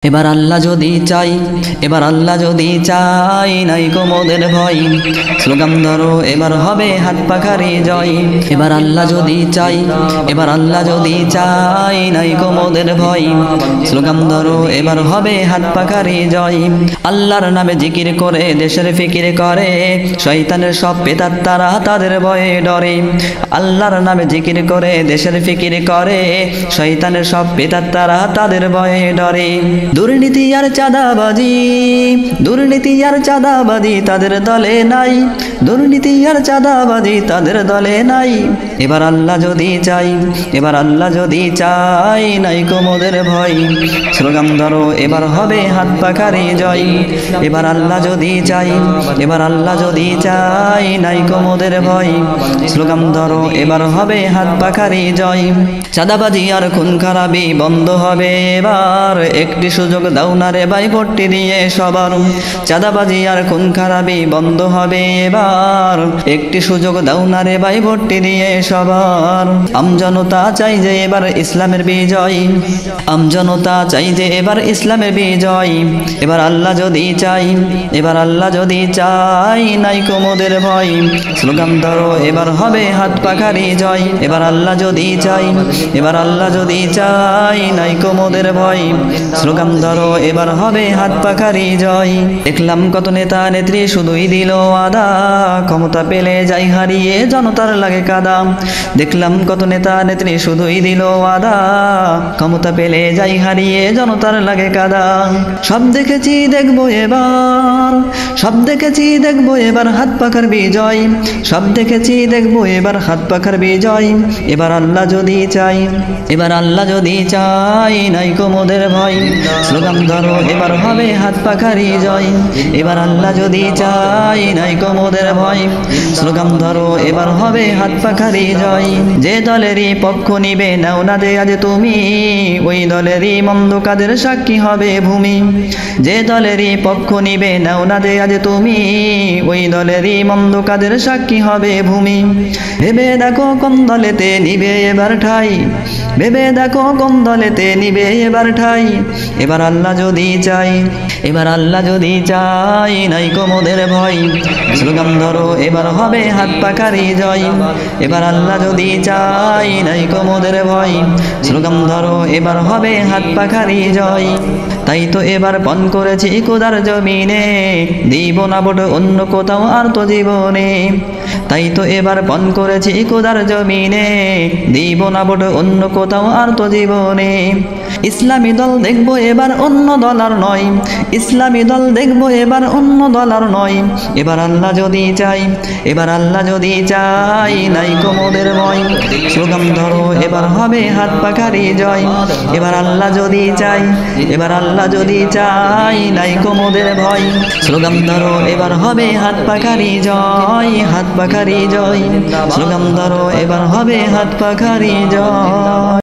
এবার আল্লাহ যদি চাই, এবার আল্লাহ যদি চাই, নাই কোমদের ভয়, স্লোগান ধরো এবার হবে হাত পাখারি জয়। এবার আল্লাহ যদি চাই, এবার আল্লাহ যদি চাই, নাই কোমদের ভয়, স্লোগান ধরো এবার হবে হাত পাখারি জয়। আল্লাহর নামে জিকির করে দেশের ফিকির করে, শয়তানের সব পেতার তারা তাদের ভয়ে ডরে। আল্লাহর নামে জিকির করে দেশের ফিকির করে, শয়তানের সব পেতার তারা তাদের ভয়ে ডরে। দুর্নীতি আর চাঁদাবাজি, দুর্নীতি আর চাঁদাবাজি তাদের দলে নাই, দুর্নীতি আর চাঁদাবাজি তাদের দলে নাই। এবার আল্লাহ যদি চাই, এবার আল্লাহ যদি চাই, নাই কোমদের ভয়, স্লোগান ধরো এবার হবে হাত পাখারি জয়। এবার আল্লাহ যদি চাই, এবার আল্লাহ যদি চাই, নাই কোমদের ভয়, স্লোগান ধরো এবার হবে হাত পাখারি জয়। চাঁদাবাজি আর খুন খারাপি বন্ধ হবে এবার, একটি সুযোগ দাও না রে ভাই ভোটটি দিয়ে সবার। চাঁদাবাজি আর খুন খারাপি বন্ধ হবে এবার, একটি সুযোগ দাও না রে ভাই ভোটটি দিয়ে সবার। আমজনতা চাই যে এবার ইসলামের বিজয়, আমজনতা চাই যে এবার ইসলামের বিজয়। এবার আল্লাহ যদি চাই, এবার আল্লাহ যদি চাই, নাই কোমদের ভয়, স্লোগান ধরো এবার হবে হাত পাখারি জয়। এবার আল্লাহ যদি চাই, এবার আল্লাহ যদি চাই, নাই কোমদের ভয়, স্লোগান ধরো এবার হবে হাত পাখারি জয়। দেখলাম কত নেতা নেত্রী শুধুই দিল আদা, ক্ষমতা পেলে যাই হারিয়ে জনতার লাগে কাদা। দেখলাম কত নেতা নেত্রী শুধুই দিল আদা, ক্ষমতা পেলে যাই হারিয়ে জনতার লাগে কাদা। সব দেখেছি দেখবো এবার, সব দেখেছি দেখবো এবার হাত পাখার বিজয়, সব দেখেছি দেখবো এবার হাত পাখার বিজয়। এবার আল্লাহ যদি চাই, এবার আল্লাহ যদি চাই, নাই কোমদের ভয়, স্লোগান ধরো এবার হবে হাত পাখারি জয়। এবার আল্লাহ যদি চাই, নাই কোমদের ভয়, স্লোগান ধরো এবার হবে হাত পাখারি জয়। যে দলেরই পক্ষ নিবে নাও না যে আজ তুমি, ওই দলেরই মন্দ কাজের সাক্ষী হবে ভূমি। যে দলেরই পক্ষ নিবে নাও না যে আজ তুমি, ওই দলেরই মন্দ কাজের সাক্ষী হবে ভূমি। ভেবে দেখো কোন দলেতে নিবে এবার ঠাই, ভেবে দেখো কোন দলেতে নিবে এবার ঠাই। এবার আল্লাহ যদি চাই, এবার আল্লাহ যদি চাই, নাই কোমদের ভয়, স্লোগান ধরো এবার হবে হাত পাখারি জয়। এবার আল্লাহ যদি চাই, নাই কোমদের ভয়, স্লোগান ধরো এবার হবে হাত পাখারি জয়। তাই তো এবার পণ করেছি খোদার জমিনে, দিব না ভোট অন্য কোথাও আর তো জীবনে। তাই তো এবার পণ করেছি খোদার জমিনে, দিব না ভোট অন্য কোথাও আর তো জীবনে। ইসলামী দল দেখবো এবার অন্য দল আর নয়, ইসলামী দল দেখবো এবার অন্য দল আর নয়। এবার আল্লাহ যদি চাই, এবার আল্লাহ যদি চাই, নাই কোমদের ভয়, স্লোগান ধরো এবার হবে হাত পাখারি জয়। এবার আল্লাহ যদি চাই, এবার আল্লাহ যদি চাই, নাই কোমদের ভয়, স্লোগান ধরো এবার হবে হাত পাখারি জয়, হাত পাখারি জয়, স্লোগান ধরো এবার হবে হাত পাখারি জয়।